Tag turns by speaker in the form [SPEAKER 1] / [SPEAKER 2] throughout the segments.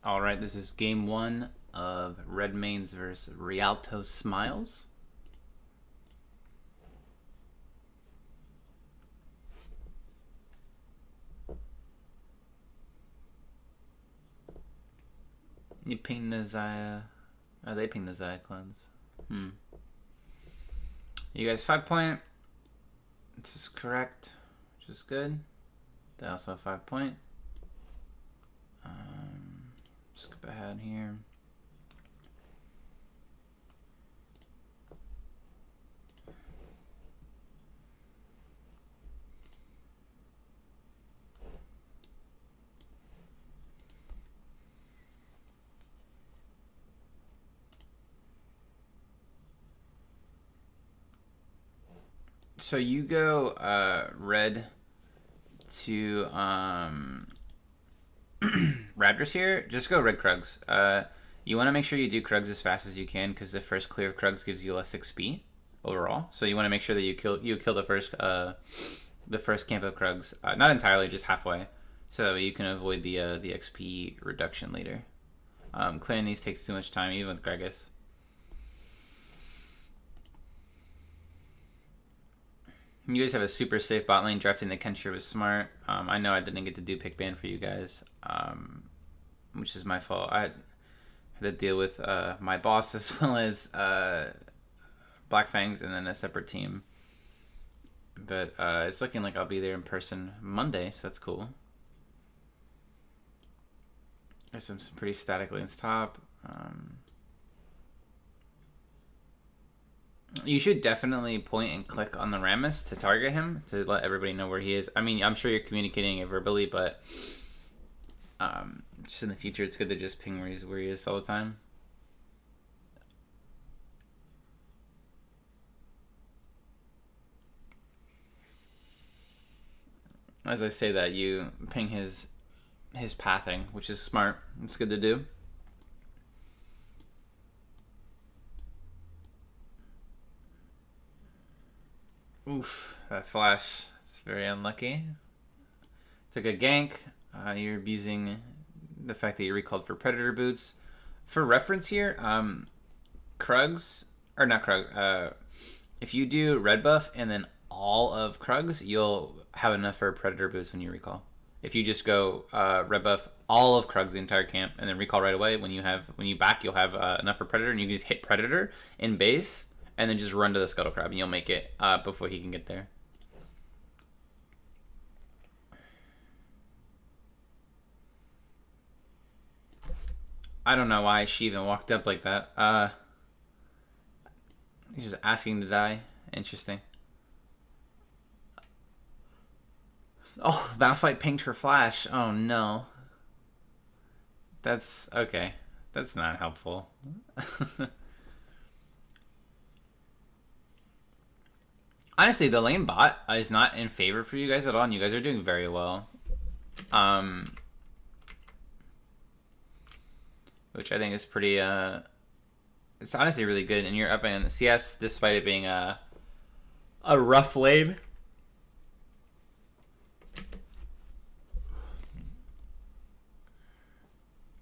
[SPEAKER 1] All right, this is game one of Red Mains versus Rialto Smiles. You ping the Zaya. Oh, they ping the Zaya clones. You guys 5 point. This is correct, which is good. They also have 5 point. Skip ahead here. So you go red to Raptors here. Just go red Krugs. You want to make sure you do Krugs as fast as you can because the first clear of Krugs gives you less XP overall. So you want to make sure that you kill the first camp of Krugs. Not entirely, just halfway, so that way you can avoid the XP reduction later. Clearing these takes too much time, even with Gregus. You guys have a super safe bot lane. Drafting the Kenshire was smart. I know I didn't get to do pick ban for you guys, which is my fault. I had to deal with my boss as well as Black Fangs and then a separate team. But it's looking like I'll be there in person Monday, so that's cool. There's some pretty static lanes top. You should definitely point and click on the Rammus to target him to let everybody know where he is. I mean, I'm sure you're communicating it verbally, but just in the future, it's good to just ping where he is all the time. As I say that, you ping his pathing, which is smart. It's good to do. Oof, that flash. It's very unlucky. Took a gank. You're abusing the fact that you recalled for Predator boots. For reference here, Krugs, or not Krugs, if you do red buff and then all of Krugs, you'll have enough for Predator boots when you recall. If you just go red buff all of Krugs, the entire camp, and then recall right away, when you back, you'll have enough for Predator, and you can just hit Predator in base, and then just run to the Scuttle Crab, and you'll make it before he can get there. I don't know why she even walked up like that. He's just asking to die. Interesting. Oh, Malphite pinged her flash. Oh no. That's okay. That's not helpful. Honestly, the lane bot is not in favor for you guys at all, and you guys are doing very well. Which I think is pretty, it's honestly really good, and you're up in CS despite it being a rough lane.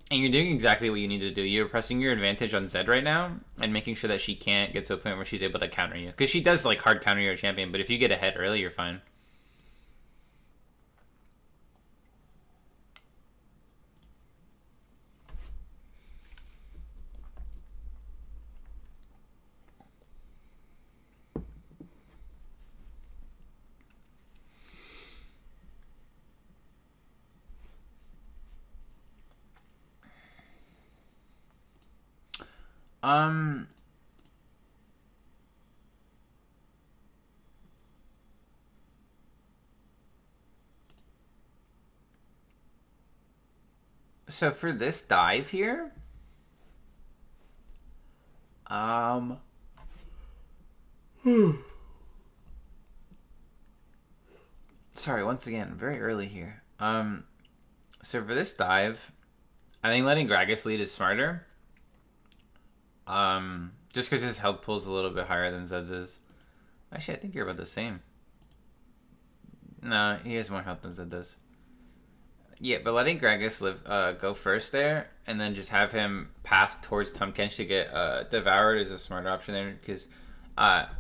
[SPEAKER 1] And you're doing exactly what you need to do. You're pressing your advantage on Zed right now and making sure that she can't get to a point where she's able to counter you. Because she does like hard counter your champion, but if you get ahead early, you're fine. So for this dive here, sorry, once again, very early here. So for this dive, I think letting Gragas lead is smarter. Just because his health pool is a little bit higher than Zed's is. Actually, I think you're about the same. No, he has more health than Zed does. Yeah, but letting Gragas go first there, and then just have him pass towards Tom Kench to get devoured is a smarter option there, because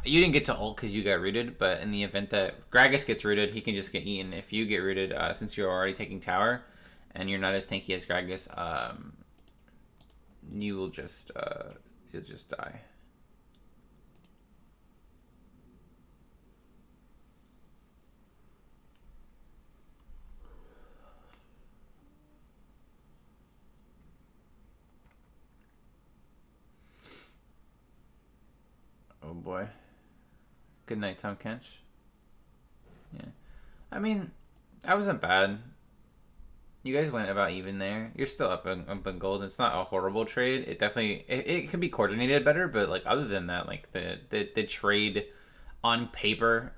[SPEAKER 1] you didn't get to ult because you got rooted, but in the event that Gragas gets rooted, he can just get eaten. If you get rooted, since you're already taking tower, and you're not as tanky as Gragas, you will just you'll just die. Oh boy. Good night, Tom Kench. Yeah. I mean, that wasn't bad. You guys went about even there. You're still up in gold. It's not a horrible trade. It definitely it could be coordinated better, but like other than that, like the trade on paper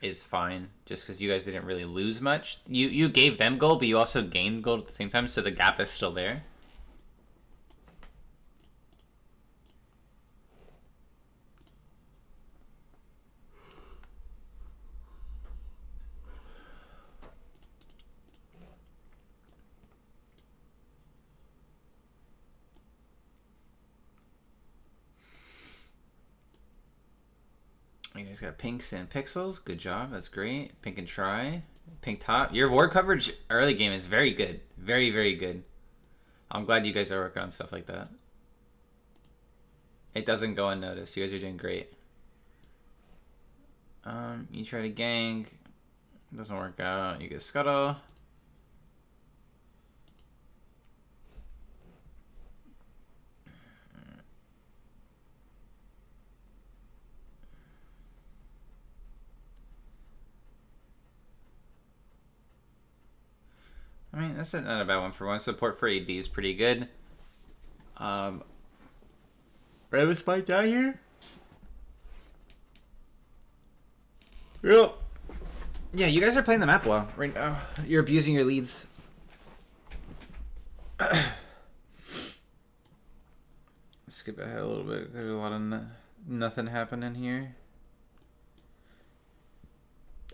[SPEAKER 1] is fine. Just because you guys didn't really lose much. You gave them gold, but you also gained gold at the same time, so the gap is still there. You guys got pinks and pixels. Good job. That's great. Pink and try. Pink top. Your ward coverage early game is very good. Very, very good. I'm glad you guys are working on stuff like that. It doesn't go unnoticed. You guys are doing great. You try to gank. Doesn't work out. You get scuttle. I mean, that's not a bad one for one. Support for AD is pretty good. Raven Spike down here? Yep. Yeah, you guys are playing the map well right now. You're abusing your leads. Skip ahead a little bit. There's a lot of nothing happening here.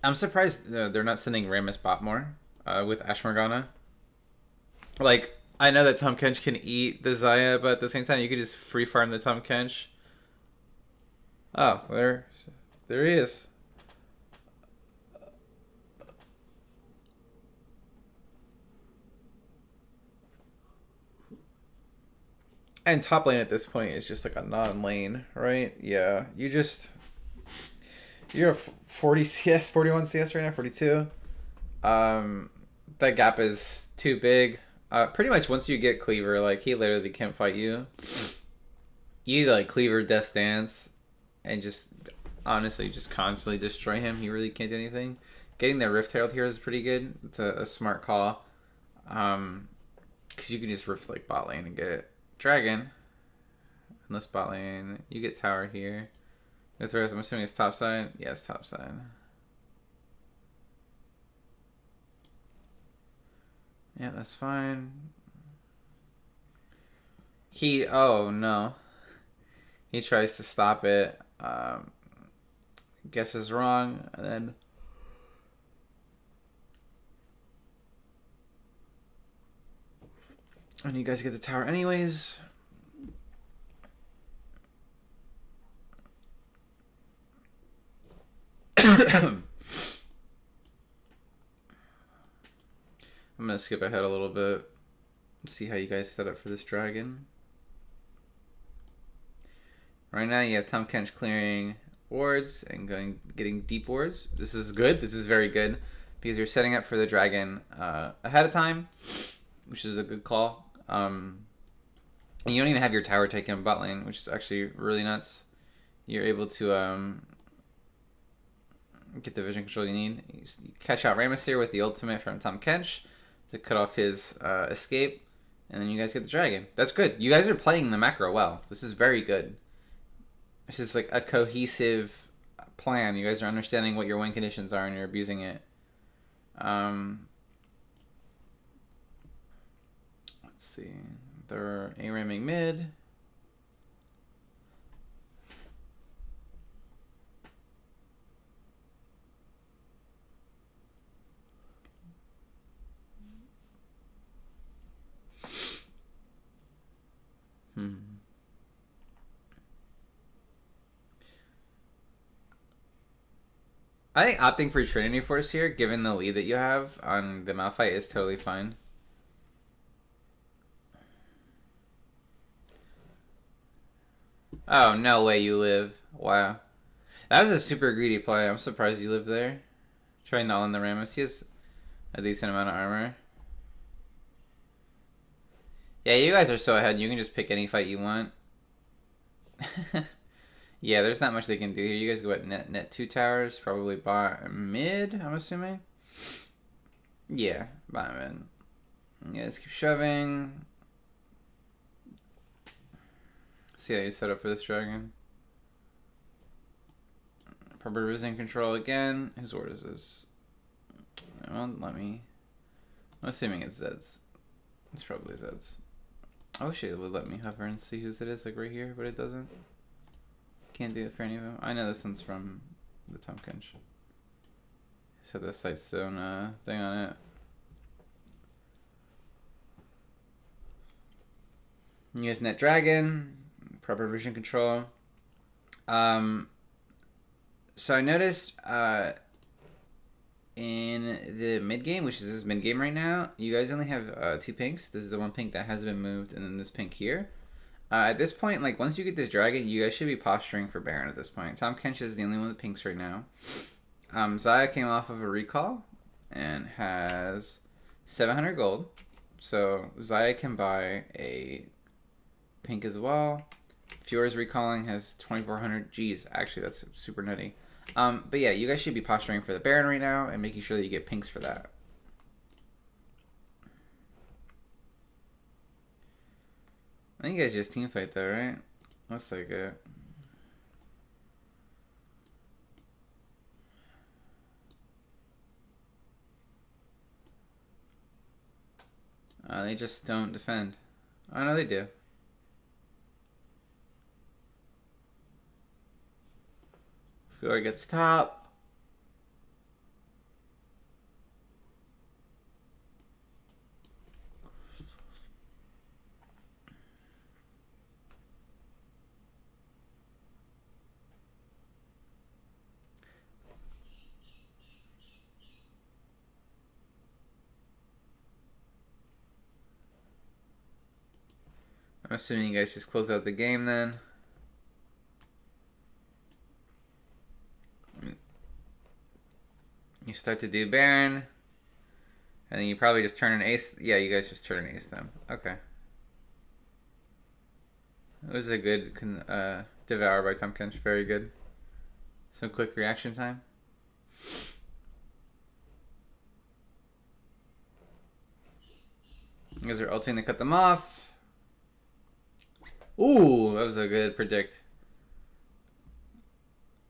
[SPEAKER 1] I'm surprised they're not sending Ramus bot more with Ash Morgana. Like, I know that Tom Kench can eat the Xayah, but at the same time, you could just free farm the Tom Kench. Oh, there he is. And top lane at this point is just like a non-lane, right? Yeah, you're a 40 CS, 41 CS right now, 42. That gap is too big. Pretty much once you get Cleaver, like, he literally can't fight you. You, like, Cleaver Death Dance and just, honestly, just constantly destroy him. He really can't do anything. Getting the Rift Herald here is pretty good. It's a smart call. Because you can just Rift, like, bot lane and get Dragon. Unless bot lane, you get tower here. I'm assuming it's top side. Yes, top side. Yeah, that's fine. Oh no. He tries to stop it. Guesses wrong, and then and you guys get the tower anyways. I'm gonna skip ahead a little bit and see how you guys set up for this dragon. Right now you have Tom Kench clearing wards and getting deep wards. This is good. This is very good because you're setting up for the dragon ahead of time, which is a good call. And you don't even have your tower taken in bot lane, which is actually really nuts. You're able to get the vision control you need. You catch out Ramus here with the ultimate from Tom Kench to cut off his escape, and then you guys get the dragon. That's good. You guys are playing the macro well. This is very good. This is like a cohesive plan. You guys are understanding what your win conditions are and you're abusing it. Let's see. They're A-ramming mid. I think opting for Trinity Force here, given the lead that you have on the Malphite, is totally fine. Oh, no way you live. Wow. That was a super greedy play. I'm surprised you lived there. Try Null the Rammus. He has a decent amount of armor. Yeah, you guys are so ahead. You can just pick any fight you want. Yeah, there's not much they can do here. You guys go at net 2 towers. Probably bot mid, I'm assuming. Yeah, bot mid. You guys keep shoving. See how you set up for this dragon. Proper Risen control again. Whose order is this? It won't let me. I'm assuming it's Zed's. It's probably Zed's. I wish it would let me hover and see whose it is, like right here, but it doesn't. Can't do it for any of them. I know this one's from the Tom Kench. So the Sightstone thing on it. You guys net dragon, proper vision control. So I noticed in the mid game, which is this mid game right now, you guys only have 2 pinks. This is the one pink that has been moved, and then this pink here. At this point, like once you get this dragon, you guys should be posturing for Baron at this point. Tom Kench is the only one with pinks right now. Xayah came off of a recall and has 700 gold. So Xayah can buy a pink as well. Fior's recalling has 2,400. Geez, actually that's super nutty. But yeah, you guys should be posturing for the Baron right now and making sure that you get pinks for that. I think you guys just team fight though, right? Looks like it. They just don't defend. Oh no, they do. Fior gets top. I'm assuming you guys just close out the game then. You start to do Baron. And then you probably just turn an ace. Yeah, you guys just turn an ace then. Okay. It was a good devour by Tom Kench. Very good. Some quick reaction time. You guys are ulting to cut them off. Ooh, that was a good predict.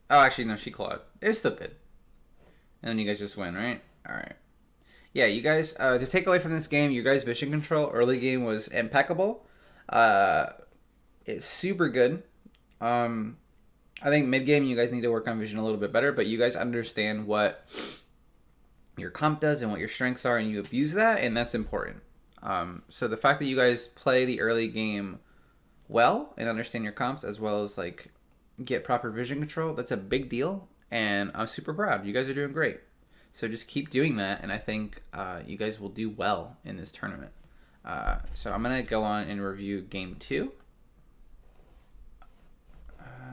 [SPEAKER 1] Oh, actually, no, she clawed. It was still good. And then you guys just win, right? Alright. Yeah, you guys, to take away from this game, you guys' vision control early game was impeccable. It's super good. I think mid game you guys need to work on vision a little bit better, but you guys understand what your comp does and what your strengths are, and you abuse that, and that's important. So the fact that you guys play the early game well and understand your comps as well as like get proper vision control, that's a big deal, and I'm super proud. You guys are doing great. So just keep doing that, and I think you guys will do well in this tournament. So I'm going to go on and review Game 2.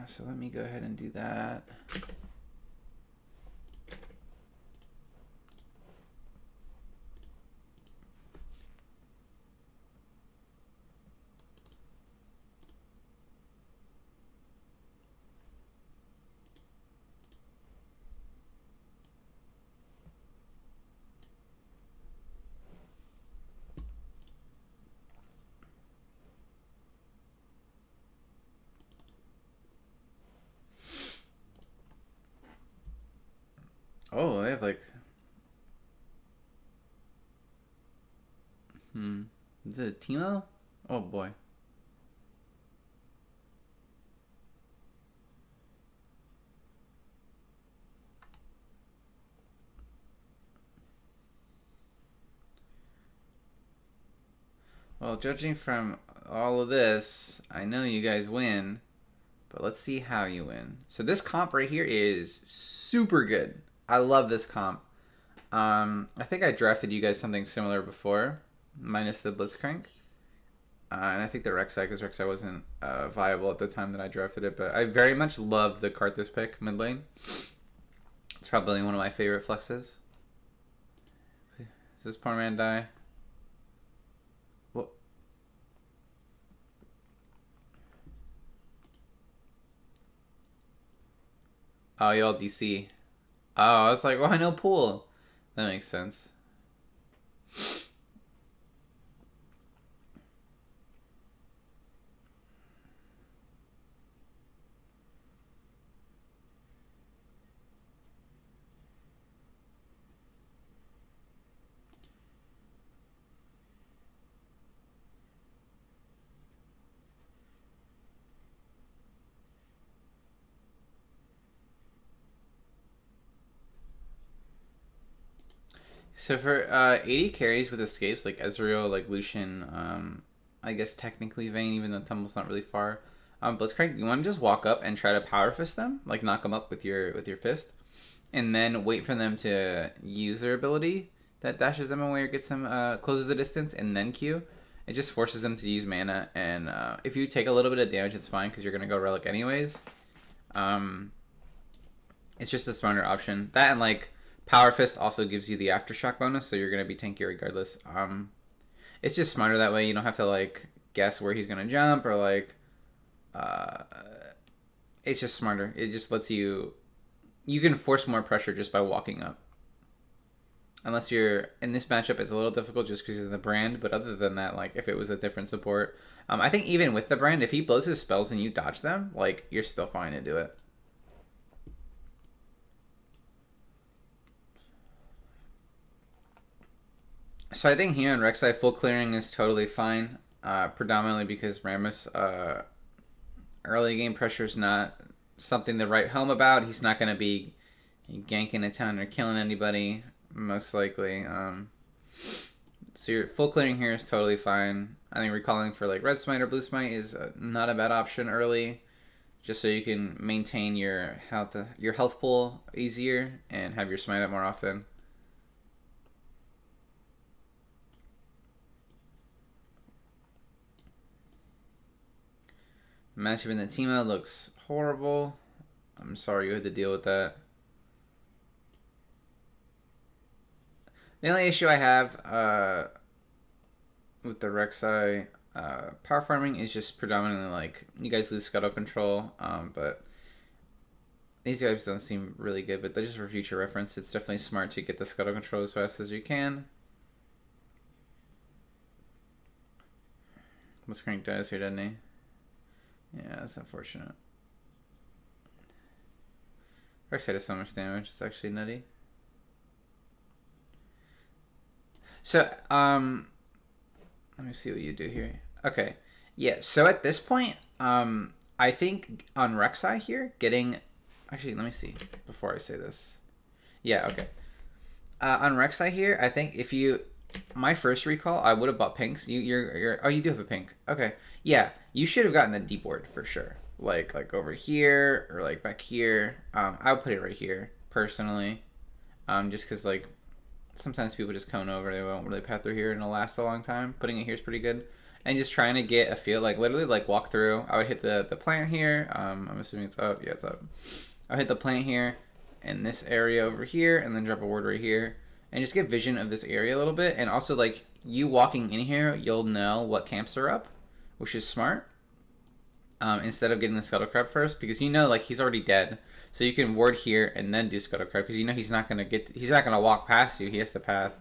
[SPEAKER 1] So let me go ahead and do that. Oh, they have like... Is it Timo? Oh boy. Well, judging from all of this, I know you guys win, but let's see how you win. So this comp right here is super good. I love this comp. I think I drafted you guys something similar before, minus the Blitzcrank. And I think the Rek'Sai, because Rek'Sai wasn't viable at the time that I drafted it. But I very much love the Karthus pick mid lane. It's probably one of my favorite flexes. Does this poor man die? What? Oh, y'all DC. Oh, I was like, well, I know pool. That makes sense. So for 80 carries with escapes, like Ezreal, like Lucian, I guess technically Vayne, even though Tumble's not really far. Blitzcrank, you want to just walk up and try to power fist them, like knock them up with your fist, and then wait for them to use their ability that dashes them away or gets them closes the distance, and then Q. It just forces them to use mana, and if you take a little bit of damage, it's fine because you're gonna go relic anyways. It's just a smarter option. That and like Power Fist also gives you the aftershock bonus, so you're gonna be tanky regardless. It's just smarter that way. You don't have to like guess where he's gonna jump or like. It's just smarter. It just lets you can force more pressure just by walking up. Unless you're in this matchup, it's a little difficult just because of the brand. But other than that, like if it was a different support, I think even with the brand, if he blows his spells and you dodge them, like you're still fine to do it. So I think here in Rek'Sai, full clearing is totally fine. Predominantly because Rammus early game pressure is not something to write home about. He's not going to be ganking a ton or killing anybody, most likely. So your full clearing here is totally fine. I think recalling for like Red Smite or Blue Smite is not a bad option early, just so you can maintain your health pool easier and have your Smite up more often. Matchup in the Teemo looks horrible. I'm sorry you had to deal with that. The only issue I have with the Rek'Sai power farming is just predominantly like you guys lose scuttle control, but these guys don't seem really good. But just for future reference, it's definitely smart to get the scuttle control as fast as you can. Blitzcrank dies here, doesn't he? Yeah, that's unfortunate. Rek'Sai does so much damage, it's actually nutty. So, let me see what you do here. Okay, yeah, so at this point, I think on Rek'Sai here, getting... Actually, let me see before I say this. Yeah, okay. On Rek'Sai here, I think if you... My first recall, I would have bought pinks. Oh, you do have a pink. Okay. Yeah, you should have gotten a deep ward for sure. Like over here or like back here. I would put it right here personally. Just because like sometimes people just come over, they won't really path through here and it'll last a long time. Putting it here is pretty good. And just trying to get a feel, like literally like walk through. I would hit the plant here. I'm assuming it's up. Yeah, it's up. I'll hit the plant here and this area over here and then drop a ward right here. And just get vision of this area a little bit. And also, like, you walking in here, you'll know what camps are up, which is smart. Instead of getting the Scuttle Crab first, because you know, like, he's already dead. So you can ward here and then do Scuttle Crab, because you know he's not gonna walk past you. He has to path,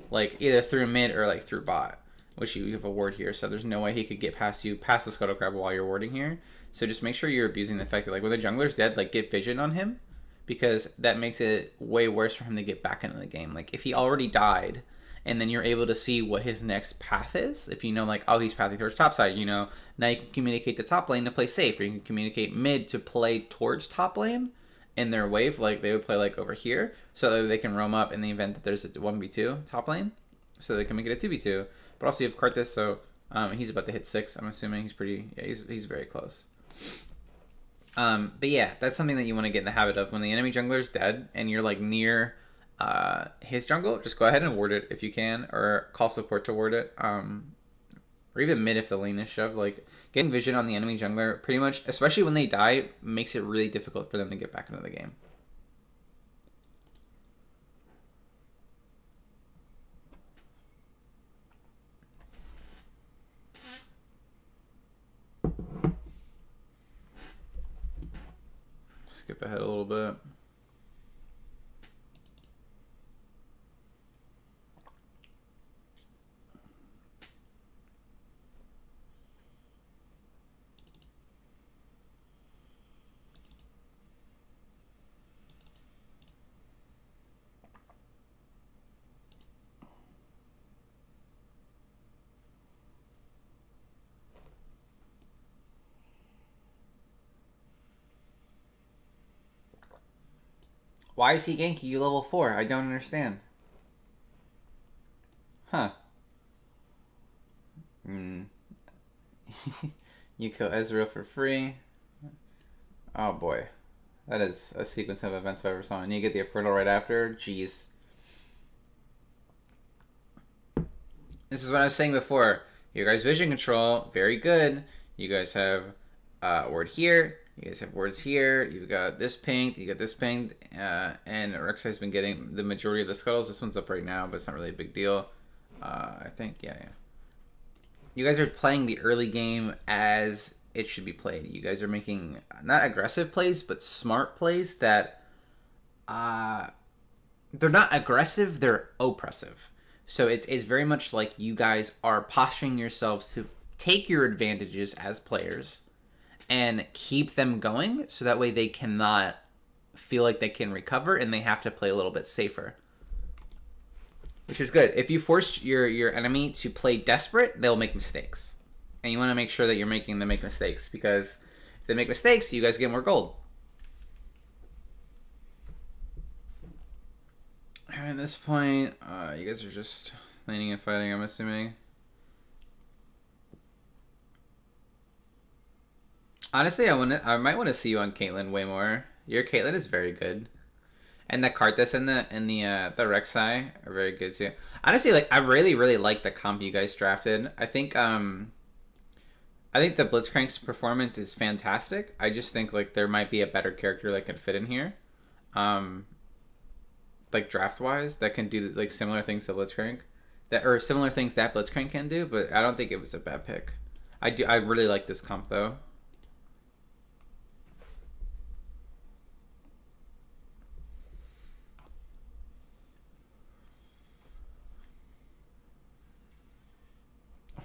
[SPEAKER 1] like, either through mid or, like, through bot, which you have a ward here. So there's no way he could get past you, past the Scuttle Crab while you're warding here. So just make sure you're abusing the fact that, like, when the jungler's dead, like, get vision on him. Because that makes it way worse for him to get back into the game. Like, if he already died, and then you're able to see what his next path is, if you know, like, oh, he's pathing towards top side, you know, now you can communicate the top lane to play safe, or you can communicate mid to play towards top lane in their wave, like, they would play, like, over here, so that they can roam up in the event that there's a 1v2 top lane, so they can make it a 2v2. But also you have Karthus, so He's about to hit 6. I'm assuming he's pretty. Yeah, he's very close. But yeah, that's something that you want to get in the habit of. When the enemy jungler is dead and you're like near his jungle, just go ahead and ward it if you can, or call support to ward it. Or even mid if the lane is shoved. Like getting vision on the enemy jungler, pretty much, especially when they die, makes it really difficult for them to get back into the game. Skip ahead a little bit. Why is he ganking you level 4? I don't understand. Huh. You kill Ezreal for free. Oh boy. That is a sequence of events I've ever saw. And you get the Inferno right after? Jeez. This is what I was saying before. You guys vision control, very good. You guys have ward here. You guys have wards here. You've got this pinged. You got this pinged. And Rek'Sai has been getting the majority of the scuttles. This one's up right now, but it's not really a big deal. I think, yeah. You guys are playing the early game as it should be played. You guys are making not aggressive plays, but smart plays that they're not aggressive, they're oppressive. So it's very much like you guys are posturing yourselves to take your advantages as players and keep them going, so that way they cannot feel like they can recover and they have to play a little bit safer. Which is good. If you force your enemy to play desperate, they'll make mistakes. And you want to make sure that you're making them make mistakes, because if they make mistakes, you guys get more gold. At this point, you guys are just laning and fighting, I'm assuming. Honestly, I might want to see you on Caitlyn way more. Your Caitlyn is very good. And the Karthus and the Rek'Sai are very good too. Honestly, like I really like the comp you guys drafted. I think the Blitzcrank's performance is fantastic. I just think like there might be a better character that could fit in here. Like draft wise, that can do like similar things to Blitzcrank. Or similar things that Blitzcrank can do, but I don't think it was a bad pick. I really like this comp though.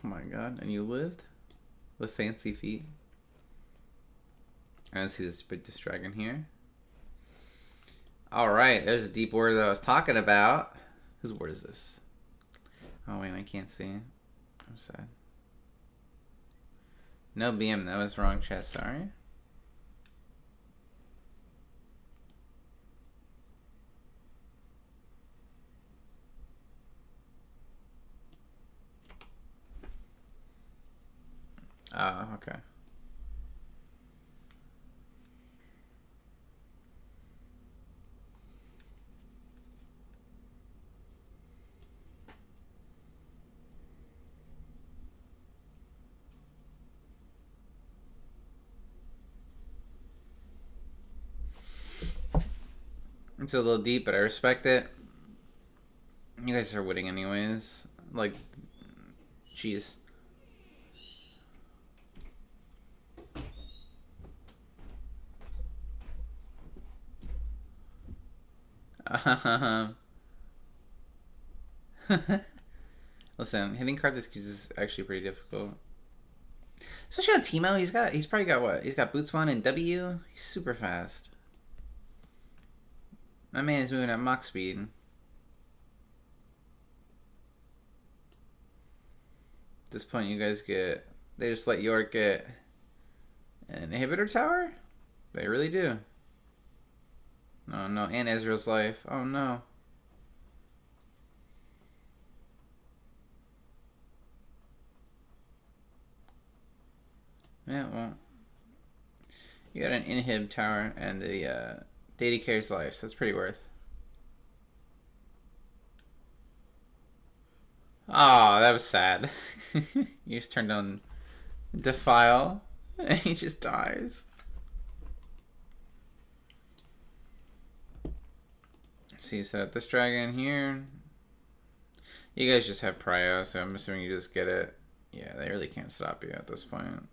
[SPEAKER 1] Oh my god, and you lived? With fancy feet. I see this big dragon here. Alright, there's a deep ward that I was talking about. Whose ward is this? Oh wait, I can't see. I'm sad. No BM, that was wrong chest, sorry. Oh, okay. It's a little deep, but I respect it. You guys are winning anyways. Like, jeez. Listen, hitting Karthus is actually pretty difficult. Especially on Teemo, he's probably got what? He's got Bootswan and W. He's super fast. My man is moving at Mach speed. At this point, you guys they just let York get an inhibitor tower? They really do. Oh no, and Ezreal's life. Oh no. Yeah, well, you got an inhib tower and a deity carries life, so that's pretty worth. Oh, that was sad. You just turned on Defile, and he just dies. So you set up this dragon here. You guys just have prio, so I'm assuming you just get it. Yeah, they really can't stop you at this point.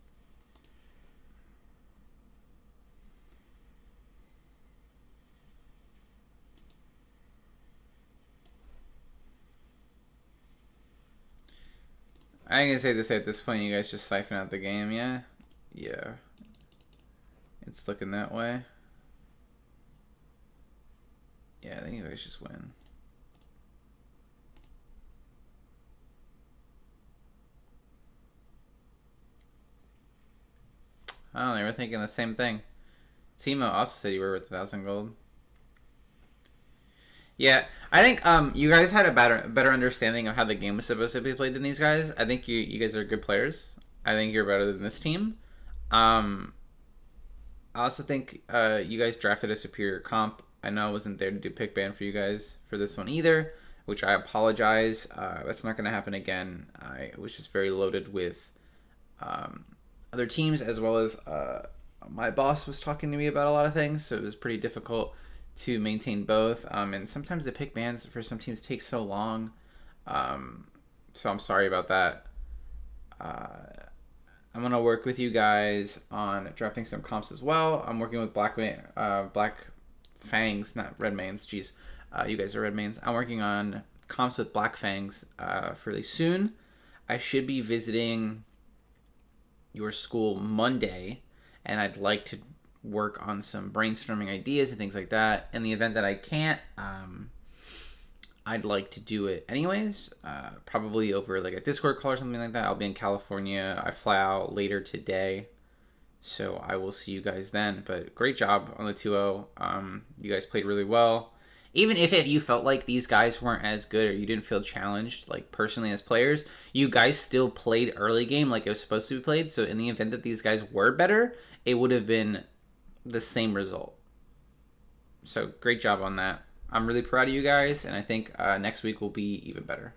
[SPEAKER 1] I'm gonna say this at this point, you guys just siphon out the game, yeah? Yeah. It's looking that way. Yeah, I think you guys just win. Oh, they were thinking the same thing. Timo also said you were worth 1,000 gold. Yeah, I think you guys had a better understanding of how the game was supposed to be played than these guys. I think you guys are good players. I think you're better than this team. I also think you guys drafted a superior comp. I know I wasn't there to do pick ban for you guys for this one either, which I apologize. That's not going to happen again. I was just very loaded with other teams, as well as my boss was talking to me about a lot of things, so it was pretty difficult to maintain both. And sometimes the pick bans for some teams take so long, so I'm sorry about that. I'm gonna work with you guys on drafting some comps as well. I'm working with Black Fangs, not Red Mains. Jeez, you guys are Red Mains. I'm working on comps with Black Fangs fairly soon. I should be visiting your school Monday, and I'd like to work on some brainstorming ideas and things like that. In the event that I can't, I'd like to do it anyways, probably over like a Discord call or something like that. I'll be in California. I fly out later today, so I will see you guys then. But great job on the 2-0. You guys played really well. Even if you felt like these guys weren't as good or you didn't feel challenged, like personally as players, you guys still played early game like it was supposed to be played. So in the event that these guys were better, it would have been the same result. So great job on that. I'm really proud of you guys, and I think next week will be even better.